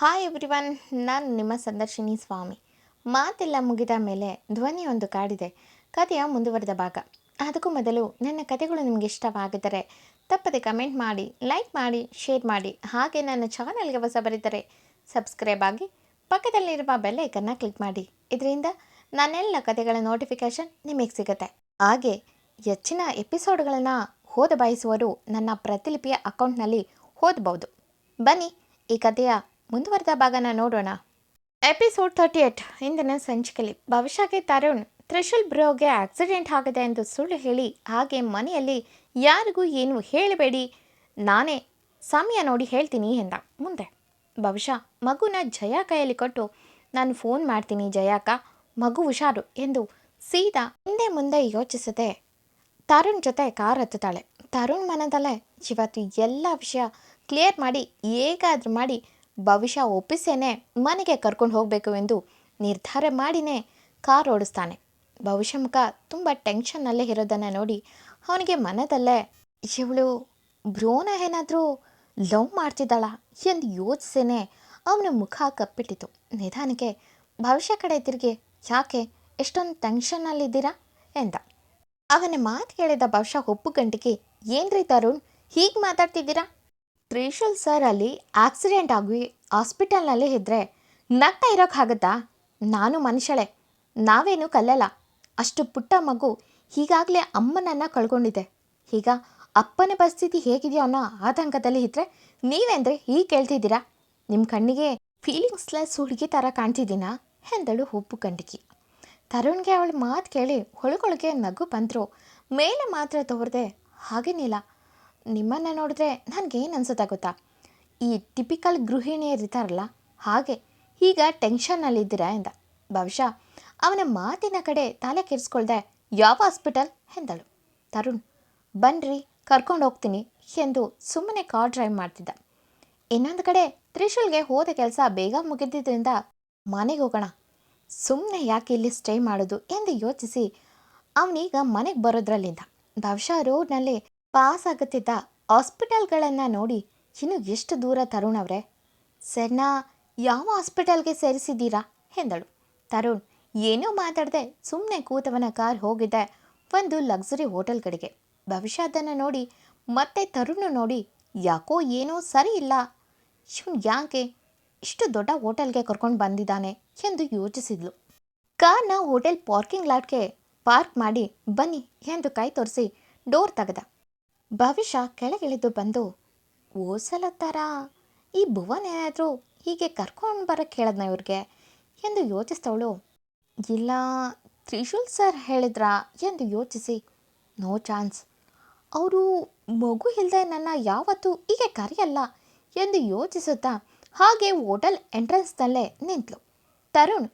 Hi everyone, ನಾನು ನಿಮ್ಮ ಸಂದರ್ಶಿನಿ ಸ್ವಾಮಿ. ಮಾತೆಲ್ಲ ಮುಗಿದ ಮೇಲೆ ಧ್ವನಿಯೊಂದು ಕಾಡಿದೆ. ಕಥೆಯ ಮುಂದುವರೆದ ಭಾಗ. ಅದಕ್ಕೂ ಮೊದಲು ನನ್ನ ಕಥೆಗಳು ನಿಮಗೆ ಇಷ್ಟವಾಗಿದ್ದರೆ ತಪ್ಪದೆ ಕಮೆಂಟ್ ಮಾಡಿ, ಲೈಕ್ ಮಾಡಿ, ಶೇರ್ ಮಾಡಿ. ಹಾಗೆ ನನ್ನ ಚಾನಲ್ಗೆ ಹೊಸ ಬರಿದರೆ ಸಬ್ಸ್ಕ್ರೈಬ್ ಆಗಿ ಪಕ್ಕದಲ್ಲಿರುವ ಬೆಲ್ ಐಕನ್ನ ಕ್ಲಿಕ್ ಮಾಡಿ. ಇದರಿಂದ ನನ್ನೆಲ್ಲ ಕಥೆಗಳ ನೋಟಿಫಿಕೇಷನ್ ನಿಮಗೆ ಸಿಗುತ್ತೆ. ಹಾಗೆ ಹೆಚ್ಚಿನ ಎಪಿಸೋಡ್ಗಳನ್ನು ಓದ ಬಯಸುವವರು ನನ್ನ ಪ್ರತಿಲಿಪಿಯ ಅಕೌಂಟ್ನಲ್ಲಿ ಓದಬಹುದು. ಬನ್ನಿ ಈ ಕಥೆಯ ಮುಂದುವರೆದ ಭಾಗನ ನೋಡೋಣ. ಎಪಿಸೋಡ್ 38. ಇಂದಿನ ಸಂಚಿಕೆಯಲ್ಲಿ ಭವಿಷ್ಯಕ್ಕೆ ತರುಣ್ ತ್ರಿಶೂಲ್ ಬ್ರೋಗೆ ಆಕ್ಸಿಡೆಂಟ್ ಆಗಿದೆ ಎಂದು ಸುಳ್ಳು ಹೇಳಿ, ಹಾಗೆ ಮನೆಯಲ್ಲಿ ಯಾರಿಗೂ ಏನು ಹೇಳಬೇಡಿ, ನಾನೇ ಸಮಯ ನೋಡಿ ಹೇಳ್ತೀನಿ ಎಂದ. ಮುಂದೆ ಭವಿಷ್ಯ ಮಗುನ ಜಯ ಕೈಯಲ್ಲಿ ಕೊಟ್ಟು, ನಾನು ಫೋನ್ ಮಾಡ್ತೀನಿ ಜಯಾಕ, ಮಗು ಹುಷಾರು ಎಂದು ಸೀದಾ ಹಿಂದೆ ಮುಂದೆ ಯೋಚಿಸದೆ ತರುಣ್ ಜೊತೆ ಕಾರ್ ಹತ್ತುತ್ತಾಳೆ. ತರುಣ್ ಮನದಲ್ಲೇ ಇವತ್ತು ಎಲ್ಲ ವಿಷಯ ಕ್ಲಿಯರ್ ಮಾಡಿ ಹೇಗಾದ್ರೂ ಮಾಡಿ ಭವಿಷ್ಯ ಒಪ್ಪಿಸೇನೆ ಮನೆಗೆ ಕರ್ಕೊಂಡು ಹೋಗಬೇಕು ಎಂದು ನಿರ್ಧಾರ ಮಾಡಿನೇ ಕಾರ್ ಓಡಿಸ್ತಾನೆ. ಭವಿಷ್ಯ ಮುಖ ತುಂಬ ಟೆನ್ಷನ್ನಲ್ಲೇ ಇರೋದನ್ನು ನೋಡಿ ಅವನಿಗೆ ಮನದಲ್ಲೇ ಇವಳು ಬ್ರೋನ ಏನಾದರೂ ಲವ್ ಮಾಡ್ತಿದ್ದಾಳ ಎಂದು ಯೋಚಿಸೇನೆ ಅವನ ಮುಖ ಕಪ್ಪಿಟ್ಟಿತು. ನಿಧಾನಕ್ಕೆ ಭವಿಷ್ಯ ಕಡೆ ತಿರುಗಿ, ಯಾಕೆ ಎಷ್ಟೊಂದು ಟೆನ್ಷನ್ನಲ್ಲಿದ್ದೀರಾ ಎಂದ. ಅವನ ಮಾತು ಕೇಳಿದ ಭವಿಷ್ಯ ಒಪ್ಪು ಗಂಟಿಗೆ, ಏನ್ರಿ ತರುಣ್ ಹೀಗೆ ಮಾತಾಡ್ತಿದ್ದೀರಾ? ತ್ರಿಶೂಲ್ ಸರ್ ಅಲ್ಲಿ ಆಕ್ಸಿಡೆಂಟ್ ಆಗಿ ಹಾಸ್ಪಿಟಲ್ನಲ್ಲಿ ಇದ್ದರೆ ನಗ್ತಾ ಇರೋಕ್ಕಾಗತ್ತಾ? ನಾನು ಮನುಷ್ಯಳೆ, ನಾವೇನು ಕಲ್ಲಲ್ಲ. ಅಷ್ಟು ಪುಟ್ಟ ಮಗು ಹೀಗಾಗಲೇ ಅಮ್ಮನನ್ನು ಕಳ್ಕೊಂಡಿದೆ. ಈಗ ಅಪ್ಪನ ಪರಿಸ್ಥಿತಿ ಹೇಗಿದೆಯೋ ಅನ್ನೋ ಆತಂಕದಲ್ಲಿ ಇದ್ದರೆ ನೀವೇಂದ್ರೆ ಹೀಗೆ ಕೇಳ್ತಿದ್ದೀರಾ? ನಿಮ್ಮ ಕಣ್ಣಿಗೆ ಫೀಲಿಂಗ್ಸ್ಲೆಸ್ ಹುಡುಗಿ ಥರ ಕಾಣ್ತಿದ್ದೀನಾ ಎಂದಳು ಒಪ್ಪು ಗಂಟಿಗೆ. ತರುಣ್ಗೆ ಅವಳ ಮಾತು ಕೇಳಿ ಒಳಗೊಳಗೆ ನಗು ಬಂದರು. ಮೇಲೆ ಮಾತ್ರ ತೋರದೆ, ಹಾಗೇನಿಲ್ಲ, ನಿಮ್ಮನ್ನು ನೋಡಿದ್ರೆ ನನಗೇನು ಅನ್ಸುತ್ತೆ ಗೊತ್ತಾ, ಈ ಟಿಪಿಕಲ್ ಗೃಹಿಣಿಯರಿರ್ತಾರಲ್ಲ ಹಾಗೆ ಈಗ ಟೆನ್ಷನ್ನಲ್ಲಿದ್ದೀರಾ ಎಂದ. ಭವಿಷ್ಯ ಅವನ ಮಾತಿನ ಕಡೆ ತಲೆ ಕೆಡಿಸ್ಕೊಳ್ದೆ, ಯಾವ ಹಾಸ್ಪಿಟಲ್ ಎಂದಳು. ತರುಣ್, ಬನ್ನಿರಿ ಕರ್ಕೊಂಡು ಹೋಗ್ತೀನಿ ಎಂದು ಸುಮ್ಮನೆ ಕಾರ್ ಡ್ರೈವ್ ಮಾಡ್ತಿದ್ದ. ಇನ್ನೊಂದು ಕಡೆ ತ್ರಿಶೂಲ್ಗೆ ಹೋದ ಕೆಲಸ ಬೇಗ ಮುಗಿದಿದ್ದರಿಂದ ಮನೆಗೆ ಹೋಗೋಣ, ಸುಮ್ಮನೆ ಯಾಕೆ ಇಲ್ಲಿ ಸ್ಟೇ ಮಾಡೋದು ಎಂದು ಯೋಚಿಸಿ ಅವನೀಗ ಮನೆಗೆ ಬರೋದ್ರಲ್ಲಿದ್ದ. ಭವಿಷ್ಯ ರೋಡ್ನಲ್ಲಿ ಪಾಸ್ ಆಗುತ್ತಿದ್ದ ಹಾಸ್ಪಿಟಲ್ಗಳನ್ನು ನೋಡಿ, ಇನ್ನು ಎಷ್ಟು ದೂರ ತರುಣ್ ಅವರೇ, ಸರ್ನಾ ಯಾವ ಹಾಸ್ಪಿಟಲ್ಗೆ ಸೇರಿಸಿದ್ದೀರಾ ಎಂದಳು. ತರುಣ್ ಏನೂ ಮಾತಾಡದೆ ಸುಮ್ಮನೆ ಕೂತವನ ಕಾರ್ ಹೋಗಿದ್ದೆ ಒಂದು ಲಕ್ಸುರಿ ಹೋಟೆಲ್ ಕಡೆಗೆ. ಭವಿಷ್ಯ ಅದನ್ನು ನೋಡಿ ಮತ್ತೆ ತರುಣ್ ನೋಡಿ, ಯಾಕೋ ಏನೋ ಸರಿ ಇಲ್ಲ, ಇವನು ಯಾಕೆ ಇಷ್ಟು ದೊಡ್ಡ ಹೋಟೆಲ್ಗೆ ಕರ್ಕೊಂಡು ಬಂದಿದ್ದಾನೆ ಎಂದು ಯೋಚಿಸಿದ್ಲು. ಕಾರ್ನ ಹೋಟೆಲ್ ಪಾರ್ಕಿಂಗ್ ಲಾಟ್ಗೆ ಪಾರ್ಕ್ ಮಾಡಿ ಬನ್ನಿ ಎಂದು ಕೈ ತೋರಿಸಿ ಡೋರ್ ತೆಗೆದ. ಭವಿಷ್ಯ ಕೆಳಗಿಳಿದು ಬಂದು, ಓಸಲ ಥರ ಈ ಭುವನ್ ಏನಾದರೂ ಹೀಗೆ ಕರ್ಕೊಂಡು ಬರೋಕ್ಕೆ ಕೇಳಿದ್ನ ಇವ್ರಿಗೆ ಎಂದು ಯೋಚಿಸ್ತವಳು. ಇಲ್ಲ, ತ್ರಿಶೂಲ್ ಸರ್ ಹೇಳಿದ್ರಾ ಎಂದು ಯೋಚಿಸಿ, ನೋ ಚಾನ್ಸ್, ಅವರು ಮಗು ಇಲ್ಲದೆ ನನ್ನ ಯಾವತ್ತೂ ಹೀಗೆ ಕರೆಯಲ್ಲ ಎಂದು ಯೋಚಿಸುತ್ತಾ ಹಾಗೆ ಹೋಟೆಲ್ ಎಂಟ್ರೆನ್ಸ್ನಲ್ಲೇ ನಿಂತಳು. ತರುಣ್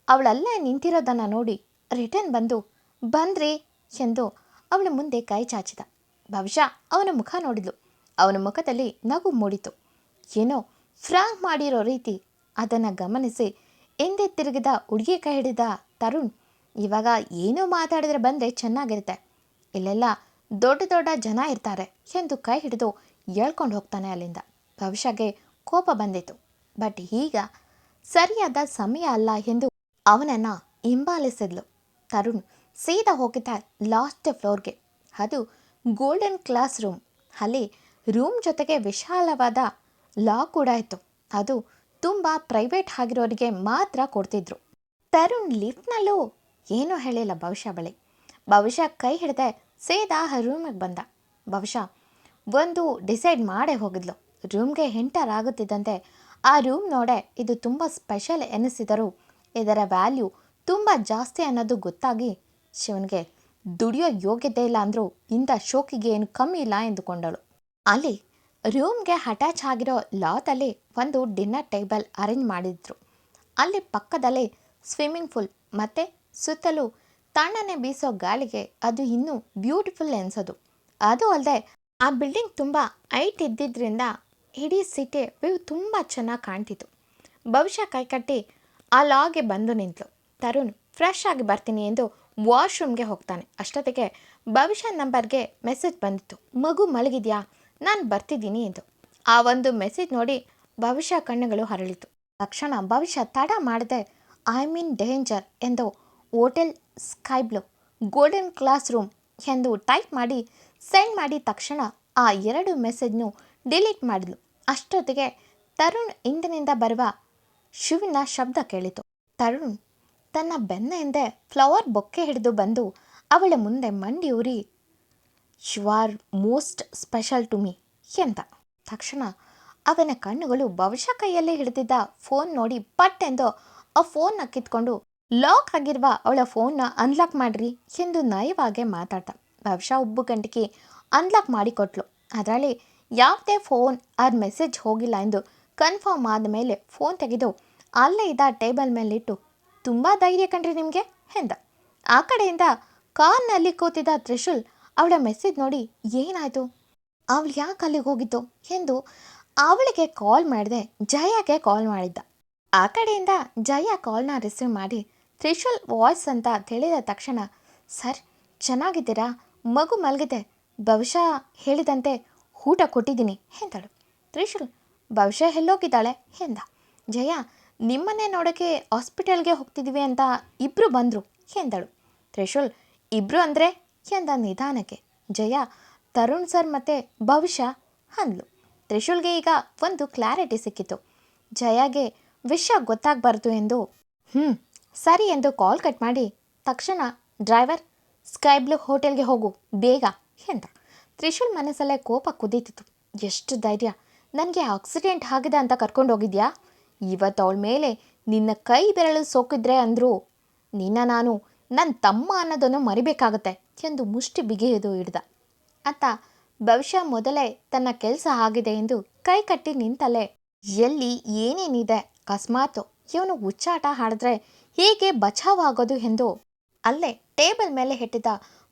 ಅವಳಲ್ಲೇ ನಿಂತಿರೋದನ್ನು ನೋಡಿ ರಿಟರ್ನ್ ಬಂದು, ಬಂದ್ರಿ ಎಂದು ಅವಳ ಮುಂದೆ ಕೈ ಚಾಚಿದ. ಭವಿಷ್ಯ ಅವನ ಮುಖ ನೋಡಿದ್ಲು. ಅವನ ಮುಖದಲ್ಲಿ ನಗು ಮೂಡಿತು, ಏನೋ ಫ್ರಾಂಕ್ ಮಾಡಿರೋ ರೀತಿ. ಅದನ್ನು ಗಮನಿಸಿ ಹಿಂದೆ ತಿರುಗಿದ ಹುಡುಗಿ ಕೈ ಹಿಡಿದ ತರುಣ್, ಇವಾಗ ಏನೋ ಮಾತಾಡಿದ್ರೆ ಬಂದರೆ ಚೆನ್ನಾಗಿರುತ್ತೆ, ಇಲ್ಲೆಲ್ಲ ದೊಡ್ಡ ದೊಡ್ಡ ಜನ ಇರ್ತಾರೆ ಎಂದು ಕೈ ಹಿಡಿದು ಹೇಳ್ಕೊಂಡು ಹೋಗ್ತಾನೆ ಅಲ್ಲಿಂದ. ಭವಿಷ್ಯಗೆ ಕೋಪ ಬಂದಿತ್ತು, ಬಟ್ ಈಗ ಸರಿಯಾದ ಸಮಯ ಅಲ್ಲ ಎಂದು ಅವನನ್ನು ಹಿಂಬಾಲಿಸಿದ್ಲು. ತರುಣ್ ಸೀದಾ ಹೋಗಿದ್ದ ಲಾಸ್ಟ್ ಫ್ಲೋರ್ಗೆ. ಅದು ಗೋಲ್ಡನ್ ಕ್ಲಾಸ್ ರೂಮ್. ಅಲ್ಲಿ ರೂಮ್ ಜೊತೆಗೆ ವಿಶಾಲವಾದ ಲಾ ಕೂಡ ಇತ್ತು. ಅದು ತುಂಬ ಪ್ರೈವೇಟ್ ಆಗಿರೋರಿಗೆ ಮಾತ್ರ ಕೊಡ್ತಿದ್ರು. ತರುಣ್ ಲಿಫ್ಟ್ನಲ್ಲೂ ಏನೂ ಹೇಳಿಲ್ಲ ಭವಿಷ್ಯ ಬಳಿ. ಭವಿಷ್ಯ ಕೈ ಹಿಡಿದೆ ಸೀದಾ ರೂಮಿಗೆ ಬಂದ. ಭವಿಷ್ಯ ಒಂದು ಡಿಸೈಡ್ ಮಾಡೇ ಹೋಗಿದ್ಲು. ರೂಮ್ಗೆ ಎಂಟರ್ ಆಗುತ್ತಿದ್ದಂತೆ ಆ ರೂಮ್ ನೋಡೆ ಇದು ತುಂಬ ಸ್ಪೆಷಲ್ ಎನಿಸಿದರೂ ಇದರ ವ್ಯಾಲ್ಯೂ ತುಂಬ ಜಾಸ್ತಿ ಅನ್ನೋದು ಗೊತ್ತಾಗಿ ಶಿವನಿಗೆ ದುಡಿಯೋ ಯೋಗ್ಯತೆ ಇಲ್ಲ ಅಂದರೂ ಇಂಥ ಶೋಕಿಗೆ ಏನು ಕಮ್ಮಿ ಇಲ್ಲ ಎಂದುಕೊಂಡಳು. ಅಲ್ಲಿ ರೂಮ್ಗೆ ಅಟ್ಯಾಚ್ ಆಗಿರೋ ಲಾತಲ್ಲಿ ಒಂದು ಡಿನ್ನರ್ ಟೇಬಲ್ ಅರೇಂಜ್ ಮಾಡಿದ್ರು. ಅಲ್ಲಿ ಪಕ್ಕದಲ್ಲಿ ಸ್ವಿಮ್ಮಿಂಗ್ ಪೂಲ್ ಮತ್ತು ಸುತ್ತಲೂ ತಣ್ಣನೆ ಬೀಸೋ ಗಾಳಿಗೆ ಅದು ಇನ್ನೂ ಬ್ಯೂಟಿಫುಲ್ ಎನಿಸೋದು. ಅದು ಅಲ್ಲದೆ ಆ ಬಿಲ್ಡಿಂಗ್ ತುಂಬ ಹೈಟ್ ಇದ್ದಿದ್ದರಿಂದ ಇಡೀ ಸಿಟಿ ವ್ಯೂ ತುಂಬ ಚೆನ್ನಾಗಿ ಕಾಣ್ತಿತ್ತು. ಭವಿಷ್ಯ ಕೈಕಟ್ಟಿ ಆ ಲಾಗೆ ಬಂದು ನಿಂತಳು. ತರುಣ್ ಫ್ರೆಶ್ ಆಗಿ ಬರ್ತೀನಿ ಎಂದು ವಾಶ್ರೂಮ್ಗೆ ಹೋಗ್ತಾನೆ. ಅಷ್ಟೊತ್ತಿಗೆ ಭವಿಷ್ಯ ನಂಬರ್ಗೆ ಮೆಸೇಜ್ ಬಂದಿತ್ತು, ಮಗು ಮಲಗಿದ್ಯಾ, ನಾನು ಬರ್ತಿದ್ದೀನಿ ಎಂದು. ಆ ಒಂದು ಮೆಸೇಜ್ ನೋಡಿ ಭವಿಷ್ಯ ಕಣ್ಣುಗಳು ಹರಳಿತು. ತಕ್ಷಣ ಭವಿಷ್ಯ ತಡ ಮಾಡದೆ ಐ ಮೀನ್ ಡೇಂಜರ್ ಎಂದು hotel sky blue golden class room ಎಂದು ಟೈಪ್ ಮಾಡಿ ಸೆಂಡ್ ಮಾಡಿ ತಕ್ಷಣ ಆ 2 ಮೆಸೇಜ್ನು ಡಿಲೀಟ್ ಮಾಡಿದ್ಲು. ಅಷ್ಟೊತ್ತಿಗೆ ತರುಣ್ ಹಿಂದಿನಿಂದ ಬರುವ ಶಿವನ ಶಬ್ದ ಕೇಳಿತು. ತರುಣ್ ತನ್ನ ಬೆನ್ನ ಹಿಂದೆ ಫ್ಲವರ್ ಬೊಕ್ಕೆ ಹಿಡಿದು ಬಂದು ಅವಳ ಮುಂದೆ ಮಂಡಿ ಉರಿ you are most special to me ಎಂದ. ತಕ್ಷಣ ಅವನ ಕಣ್ಣುಗಳು ಭವಿಷ್ಯ ಕೈಯಲ್ಲಿ ಹಿಡಿದಿದ್ದ ಫೋನ್ ನೋಡಿ ಪಟ್ ಎಂದು ಆ ಫೋನ್ನ ಕಿತ್ಕೊಂಡು ಲಾಕ್ ಆಗಿರುವ ಅವಳ ಫೋನ್ನ ಅನ್ಲಾಕ್ ಮಾಡ್ರಿ ಎಂದು ನಯವಾಗೆ ಮಾತಾಡ್ದ. ಭವಿಷ್ಯ ಉಬ್ಬು ಗಂಟಿಗೆ ಅನ್ಲಾಕ್ ಮಾಡಿಕೊಟ್ಲು. ಅದರಲ್ಲಿ ಯಾವುದೇ ಫೋನ್ ಆರ್ ಮೆಸೇಜ್ ಹೋಗಿಲ್ಲ ಎಂದು ಕನ್ಫರ್ಮ್ ಆದ ಮೇಲೆ ಫೋನ್ ತೆಗೆದು ಅಲ್ಲೇ ಇದ್ದ ಟೇಬಲ್ ಮೇಲಿಟ್ಟು ತುಂಬ ಧೈರ್ಯ ಕಣ್ರಿ ನಿಮಗೆ ಎಂದ. ಆ ಕಡೆಯಿಂದ ಕಾರ್ನಲ್ಲಿ ಕೂತಿದ್ದ ತ್ರಿಶೂಲ್ ಅವಳ ಮೆಸೇಜ್ ನೋಡಿ ಏನಾಯಿತು, ಅವಳು ಯಾಕೆ ಅಲ್ಲಿಗೆ ಹೋಗಿದ್ದು ಎಂದು ಅವಳಿಗೆ ಕಾಲ್ ಮಾಡಿದೆ ಜಯಾಗೆ ಕಾಲ್ ಮಾಡಿದ್ದ. ಆ ಕಡೆಯಿಂದ ಜಯ ಕಾಲ್ನ ರಿಸೀವ್ ಮಾಡಿ ತ್ರಿಶೂಲ್ ವಾಯ್ಸ್ ಅಂತ ತಿಳಿದ ತಕ್ಷಣ ಸರ್ ಚೆನ್ನಾಗಿದ್ದೀರಾ, ಮಗು ಮಲಗಿದೆ, ಭವಿಷ್ಯ ಹೇಳಿದಂತೆ ಊಟ ಕೊಟ್ಟಿದ್ದೀನಿ ಎಂದಳು. ತ್ರಿಶೂಲ್ ಭವಿಷ್ಯ ಎಲ್ಲೋಗಿದ್ದಾಳೆ ಎಂದ. ಜಯ ನಿಮ್ಮನ್ನೇ ನೋಡೋಕ್ಕೆ ಹಾಸ್ಪಿಟಲ್ಗೆ ಹೋಗ್ತಿದ್ದೀವಿ ಅಂತ ಇಬ್ಬರು ಬಂದರು ಎಂದಳು. ತ್ರಿಶೂಲ್ ಇಬ್ಬರು ಅಂದರೆ ಎಂದ ನಿಧಾನಕ್ಕೆ. ಜಯ ತರುಣ್ ಸರ್ ಮತ್ತು ಭವಿಷ್ಯ ಅಂದ್ಲು. ತ್ರಿಶೂಲ್ಗೆ ಈಗ ಒಂದು ಕ್ಲಾರಿಟಿ ಸಿಕ್ಕಿತು. ಜಯಾಗೆ ವಿಷಯ ಗೊತ್ತಾಗಬಾರ್ದು ಎಂದು ಸರಿ ಎಂದು ಕಾಲ್ ಕಟ್ ಮಾಡಿ ತಕ್ಷಣ ಡ್ರೈವರ್ ಸ್ಕೈ ಬ್ಲೂ ಹೋಟೆಲ್ಗೆ ಹೋಗು ಬೇಗ ಎಂದ. ತ್ರಿಶೂಲ್ ಮನಸ್ಸಲ್ಲೇ ಕೋಪ ಕುದೀತಿತ್ತು. ಎಷ್ಟು ಧೈರ್ಯ, ನನಗೆ ಆಕ್ಸಿಡೆಂಟ್ ಆಗಿದೆ ಅಂತ ಕರ್ಕೊಂಡು ಹೋಗಿದ್ಯಾ, ಇವತ್ತು ಅವಳ ಮೇಲೆ ನಿನ್ನ ಕೈ ಬೆರಳು ಸೋಕಿದ್ರೆ ಅಂದರೂ ನಾನು ನನ್ನ ತಮ್ಮ ಅನ್ನೋದನ್ನು ಮರಿಬೇಕಾಗತ್ತೆ ಎಂದು ಮುಷ್ಟಿ ಬಿಗಿಯೋದು ಹಿಡ್ದ. ಅತ್ತ ಭವಿಷ್ಯ ಮೊದಲೇ ತನ್ನ ಕೆಲಸ ಆಗಿದೆ ಎಂದು ಕೈ ಕಟ್ಟಿ ನಿಂತಲ್ಲೇ ಎಲ್ಲಿ ಏನೇನಿದೆ, ಅಕಸ್ಮಾತ್ ಇವನು ಹುಚ್ಚಾಟ ಹಾಡಿದ್ರೆ ಹೇಗೆ ಬಚಾವಾಗೋದು ಎಂದು ಅಲ್ಲೇ ಟೇಬಲ್ ಮೇಲೆ ಇಟ್ಟಿದ್ದ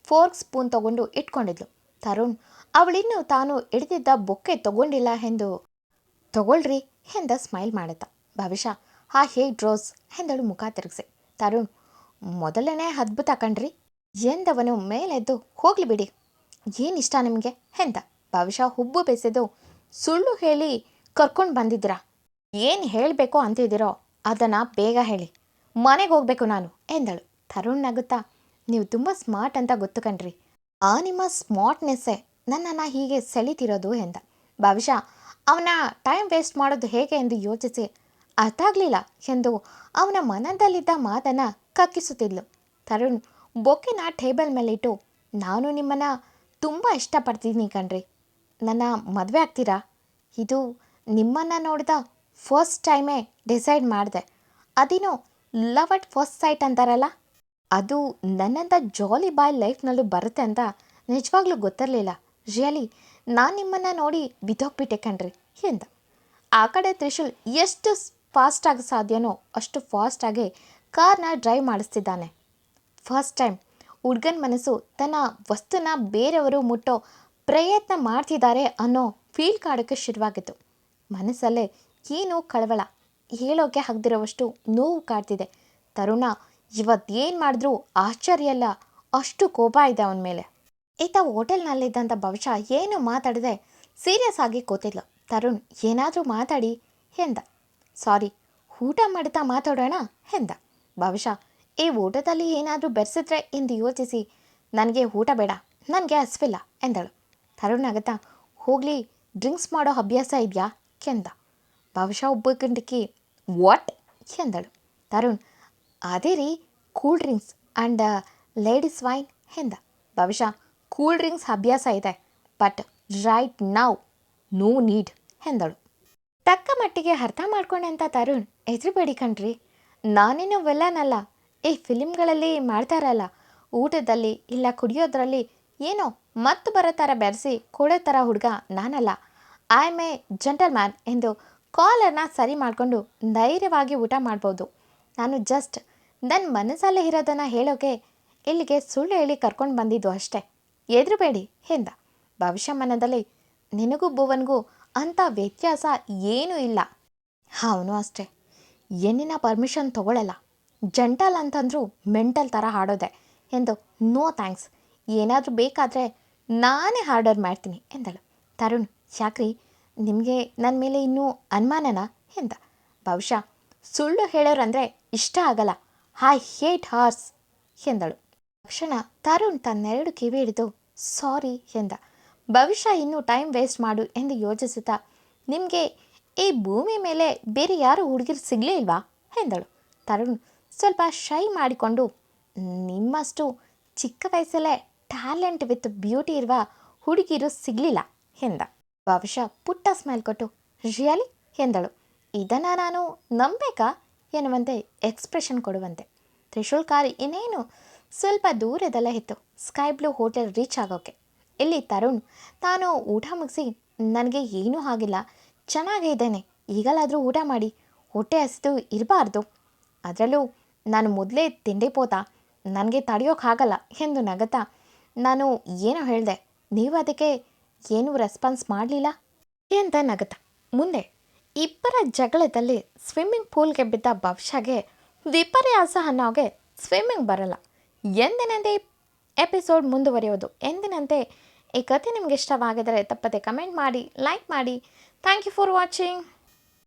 ಫೋರ್ಕ್ ಸ್ಪೂನ್ ತಗೊಂಡು ಇಟ್ಕೊಂಡಿದ್ಲು. ತರುಣ್ ಅವಳಿನ್ನೂ ತಾನು ಹಿಡಿದಿದ್ದ ಬೊಕ್ಕೆ ತಗೊಂಡಿಲ್ಲ ಎಂದು ತಗೊಳ್ರಿ ಎಂದ ಸ್ಮೈಲ್ ಮಾಡುತ್ತ. ಭವಿಷ್ಯ ಹೇ ಡ್ರೋಸ್ ಎಂದಳು ಮುಖ ತಿರುಗಿಸಿ. ತರುಣ್ ಮೊದಲನೇ ಅದ್ಭುತ ಕಣ್ರಿ ಎಂದವನು ಮೇಲೆದ್ದು ಹೋಗ್ಲಿ ಬಿಡಿ, ಏನಿಷ್ಟ ನಿಮಗೆ ಎಂದ. ಭವಿಷ್ಯ ಹುಬ್ಬು ಬೆಸೆದು ಸುಳ್ಳು ಹೇಳಿ ಕರ್ಕೊಂಡು ಬಂದಿದ್ದೀರಾ, ಏನು ಹೇಳಬೇಕೋ ಅಂತಿದ್ದೀರೋ ಅದನ್ನು ಬೇಗ ಹೇಳಿ, ಮನೆಗೆ ಹೋಗಬೇಕು ನಾನು ಎಂದಳು. ತರುಣ್ ನಗುತ್ತಾ ನೀವು ತುಂಬ ಸ್ಮಾರ್ಟ್ ಅಂತ ಗೊತ್ತು ಕಣ್ರಿ, ಆ ನಿಮ್ಮ ಸ್ಮಾರ್ಟ್ನೆಸ್ಸೇ ನನ್ನನ್ನು ಹೀಗೆ ಸೆಳೀತಿರೋದು ಎಂದ. ಭವಿಷ್ಯ ಅವನ ಟೈಮ್ ವೇಸ್ಟ್ ಮಾಡೋದು ಹೇಗೆ ಎಂದು ಯೋಚಿಸಿ ಅರ್ಥ ಆಗಲಿಲ್ಲ ಎಂದು ಅವನ ಮನದಲ್ಲಿದ್ದ ಮಾತನ್ನು ಕಕ್ಕಿಸುತ್ತಿದ್ಲು. ತರುಣ್ ಬೊಕ್ಕಿನ ಟೇಬಲ್ ಮೇಲಿಟ್ಟು ನಾನು ನಿಮ್ಮನ್ನು ತುಂಬ ಇಷ್ಟಪಡ್ತೀನಿ ಕಣ್ರಿ, ನನ್ನ ಮದುವೆ ಆಗ್ತೀರಾ, ಇದು ನಿಮ್ಮನ್ನು ನೋಡಿದ ಫಸ್ಟ್ ಟೈಮೇ ಡಿಸೈಡ್ ಮಾಡಿದೆ, ಅದೇನೋ ಲವ್ ಅಟ್ ಫಸ್ಟ್ ಸೈಟ್ ಅಂತಾರಲ್ಲ, ಅದು ನನ್ನಂಥ ಜಾಲಿ ಬಾಯ್ ಲೈಫ್ನಲ್ಲೂ ಬರುತ್ತೆ ಅಂತ ನಿಜವಾಗ್ಲೂ ಗೊತ್ತಿರಲಿಲ್ಲ. ರಿಯಲಿ ನಾನು ನಿಮ್ಮನ್ನು ನೋಡಿ ಬಿದ್ದೋಗ್ಬಿಟ್ಟೆ ಕಣ್ರಿ ಎಂದ. ಆ ಕಡೆ ತ್ರಿಶೂಲ್ ಎಷ್ಟು ಫಾಸ್ಟಾಗಿ ಸಾಧ್ಯನೋ ಅಷ್ಟು ಫಾಸ್ಟಾಗಿ ಕಾರ್ನ ಡ್ರೈವ್ ಮಾಡಿಸ್ತಿದ್ದಾನೆ. ಫಸ್ಟ್ ಟೈಮ್ ಹುಡ್ಗನ ಮನಸ್ಸು ತನ್ನ ವಸ್ತುನ ಬೇರೆಯವರು ಮುಟ್ಟೋ ಪ್ರಯತ್ನ ಮಾಡ್ತಿದ್ದಾರೆ ಅನ್ನೋ ಫೀಲ್ ಕಾಡೋಕ್ಕೆ ಶುರುವಾಗಿತ್ತು. ಮನಸ್ಸಲ್ಲೇ ಏನೋ ಕಳವಳ, ಹೇಳೋಕೆ ಆಗದಿರೋವಷ್ಟು ನೋವು ಕಾಡ್ತಿದೆ. ತರುಣ ಇವತ್ತೇನು ಮಾಡಿದ್ರೂ ಆಶ್ಚರ್ಯ ಇಲ್ಲ, ಅಷ್ಟು ಕೋಪ ಇದೆ ಅವನ ಮೇಲೆ. ಈತ ಹೋಟೆಲ್ನಲ್ಲಿದ್ದಂಥ ಭವಿಷ್ಯ ಏನು ಮಾತಾಡದೆ ಸೀರಿಯಸ್ ಆಗಿ ಕೂತಿದ್ಲು. ತರುಣ್ ಏನಾದರೂ ಮಾತಾಡಿ ಎಂದ. ಸಾರಿ, ಊಟ ಮಾಡ್ತಾ ಮಾತಾಡೋಣ ಎಂದ. ಭವಿಷ್ಯ ಈ ಊಟದಲ್ಲಿ ಏನಾದರೂ ಬೆರೆಸಿದ್ರೆ ಎಂದು ಯೋಚಿಸಿ ನನಗೆ ಊಟ ಬೇಡ, ನನಗೆ ಹಸಿವಿಲ್ಲ ಎಂದಳು. ತರುಣ್ ಆಗುತ್ತಾ ಹೋಗಲಿ, ಡ್ರಿಂಕ್ಸ್ ಮಾಡೋ ಅಭ್ಯಾಸ ಇದೆಯಾ ಎಂದ. ಭವಿಷ್ಯ ಒಬ್ಬಗಂಟಿಕಿ ವಾಟ್ ಎಂದಳು. ತರುಣ್ ಅದೇ ರೀ, cool drinks and ladies wine ಎಂದ. ಭವಿಷ್ಯ ಕೂಲ್ ಡ್ರಿಂಕ್ಸ್ ಅಭ್ಯಾಸ ಇದೆ, but right now no need ಎಂದಳು. ತಕ್ಕ ಮಟ್ಟಿಗೆ ಅರ್ಥ ಮಾಡ್ಕೊಂಡಂಥ ತರುಣ್ ಹೆದರಬೇಡಿ ಕಣ್ರಿ, ನಾನೇನು ವಿಲ್ಲನಲ್ಲ, ಈ ಫಿಲಿಮ್ಗಳಲ್ಲಿ ಮಾಡ್ತಾರಲ್ಲ, ಊಟದಲ್ಲಿ ಇಲ್ಲ ಕುಡಿಯೋದ್ರಲ್ಲಿ ಏನೋ ಮತ್ತು ಬರೋ ಥರ ಬೆರೆಸಿ ಕೊಡೋ ಥರ ಹುಡುಗ ನಾನಲ್ಲ, I am A gentle man ಎಂದು ಕಾಲನ್ನು ಸರಿ ಮಾಡಿಕೊಂಡು ಧೈರ್ಯವಾಗಿ ಊಟ ಮಾಡ್ಬೋದು. ನಾನು ಜಸ್ಟ್ ನನ್ನ ಮನಸ್ಸಲ್ಲೇ ಇರೋದನ್ನು ಹೇಳೋಕೆ ಇಲ್ಲಿಗೆ ಸುಳ್ಳು ಹೇಳಿ ಕರ್ಕೊಂಡು ಬಂದಿದ್ದು ಅಷ್ಟೇ, ಹೆದರಬೇಡಿ ಎಂದ. ಭವಿಷ್ಯ ಮನದಲ್ಲಿ ನಿನಗೂ ಭುವನ್ಗೂ ಅಂಥ ವ್ಯತ್ಯಾಸ ಏನೂ ಇಲ್ಲ, ಅವನು ಅಷ್ಟೇ ಹೆಣ್ಣಿನ ಪರ್ಮಿಷನ್ ತೊಗೊಳ್ಳಲ್ಲ, ಜಂಟಲ್ ಅಂತಂದರೂ ಮೆಂಟಲ್ ಥರ ಹಾಡೋದೆ ಎಂದು ನೋ ಥ್ಯಾಂಕ್ಸ್, ಏನಾದರೂ ಬೇಕಾದರೆ ನಾನೇ ಆರ್ಡರ್ ಮಾಡ್ತೀನಿ ಎಂದಳು. ತರುಣ್ ಯಾಕ್ರಿ, ನಿಮಗೆ ನನ್ನ ಮೇಲೆ ಇನ್ನೂ ಅನುಮಾನನಾ ಎಂದ. ಭವಿಷ್ಯ ಸುಳ್ಳು ಹೇಳೋರಂದರೆ ಇಷ್ಟ ಆಗಲ್ಲ. ಐ ಹೇಟ್ ಹಾರ್ಸ್ ಎಂದಳು. ತಕ್ಷಣ ತರುಣ್ ತನ್ನೆರಡು ಕಿವಿ ಹಿಡಿದು ಸಾರಿ ಎಂದ. ಭವಿಷ್ಯ ಇನ್ನೂ ಟೈಮ್ ವೇಸ್ಟ್ ಮಾಡು ಎಂದು ಯೋಚಿಸುತ್ತಾ, ನಿಮಗೆ ಈ ಭೂಮಿ ಮೇಲೆ ಬೇರೆ ಯಾರು ಹುಡುಗಿರು ಸಿಗಲೇ ಇಲ್ವಾ ಎಂದಳು. ತರುಣ್ ಸ್ವಲ್ಪ ಶೈ ಮಾಡಿಕೊಂಡು, ನಿಮ್ಮಷ್ಟು ಚಿಕ್ಕ ವಯಸ್ಸಲ್ಲೇ ಟ್ಯಾಲೆಂಟ್ ವಿತ್ ಬ್ಯೂಟಿ ಇರುವ ಹುಡುಗಿರು ಸಿಗಲಿಲ್ಲ ಎಂದ. ಭವಿಷ್ಯ ಪುಟ್ಟ ಸ್ಮೈಲ್ ಕೊಟ್ಟು ರಿಯಲಿ ಎಂದಳು. ಇದನ್ನು ನಾನು ನಂಬೇಕಾ ಎನ್ನುವಂತೆ ಎಕ್ಸ್ಪ್ರೆಷನ್ ಕೊಡುವಂತೆ. ತ್ರಿಶೂಲ್ ಕಾರ್ ಇನ್ನೇನು ಸ್ವಲ್ಪ ದೂರದಲ್ಲೇ ಇತ್ತು ಸ್ಕೈ ಬ್ಲೂ ಹೋಟೆಲ್ ರೀಚ್ ಆಗೋಕ್ಕೆ. ಇಲ್ಲಿ ತರುಣ್ ತಾನು ಊಟ ಮುಗಿಸಿ, ನನಗೆ ಏನೂ ಆಗಿಲ್ಲ, ಚೆನ್ನಾಗೇ ಇದ್ದೇನೆ, ಈಗಲಾದರೂ ಊಟ ಮಾಡಿ, ಹೊಟ್ಟೆ ಹಸಿದು ಇರಬಾರ್ದು, ಅದರಲ್ಲೂ ನಾನು ಮೊದಲೇ ತಿಂಡಿಪೋತ, ನನಗೆ ತಡೆಯೋಕ್ಕಾಗಲ್ಲ ಎಂದು ನಗತಾ ನಾನು ಏನೋ ಹೇಳಿದೆ, ನೀವು ಅದಕ್ಕೆ ಏನೂ ರೆಸ್ಪಾನ್ಸ್ ಮಾಡಲಿಲ್ಲ ಅಂತ ನಗತ. ಮುಂದೆ ಇಬ್ಬರ ಜಗಳದಲ್ಲಿ ಸ್ವಿಮ್ಮಿಂಗ್ ಪೂಲ್ಗೆ ಬಿದ್ದ ಭವಿಷ್ಯಗೆ ವಿಪರ್ಯಾಸ ಅನ್ನೋಗೆ ಸ್ವಿಮ್ಮಿಂಗ್ ಬರಲ್ಲ. ಎಂದಿನಂತೆ ಎಪಿಸೋಡ್ ಮುಂದುವರಿಯೋದು. ಎಂದಿನಂತೆ ಈ ಕಥೆ ನಿಮ್ಗೆ ಇಷ್ಟವಾಗಿದ್ದರೆ ತಪ್ಪದೆ ಕಮೆಂಟ್ ಮಾಡಿ, ಲೈಕ್ ಮಾಡಿ. Thank you for watching.